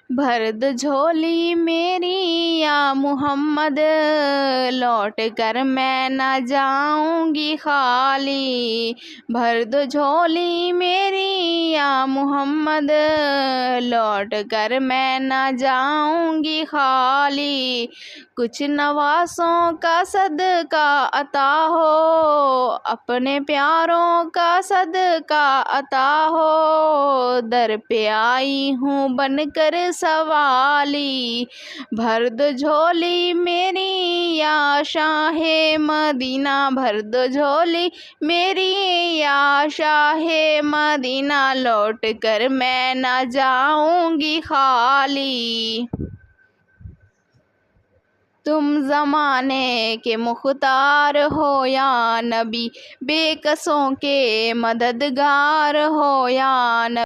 بھر دو جھولی میری یا محمد، لوٹ کر میں نہ جاؤں گی خالی۔ بھر دو جھولی میری یا محمد، لوٹ کر میں نہ جاؤں گی خالی۔ کچھ نواسوں کا صدقہ عطا ہو، اپنے پیاروں کا صدقہ عطا ہو، در پہ آئی ہوں بن کر سوالی۔ بھر دو جھولی میری یا شاہ مدینہ، بھر دو جھولی میری یا شاہ مدینہ، لوٹ کر میں نہ جاؤں گی خالی۔ تم زمانے کے مختار ہو یا نبی، بے کسوں کے مددگار ہو یا نبی۔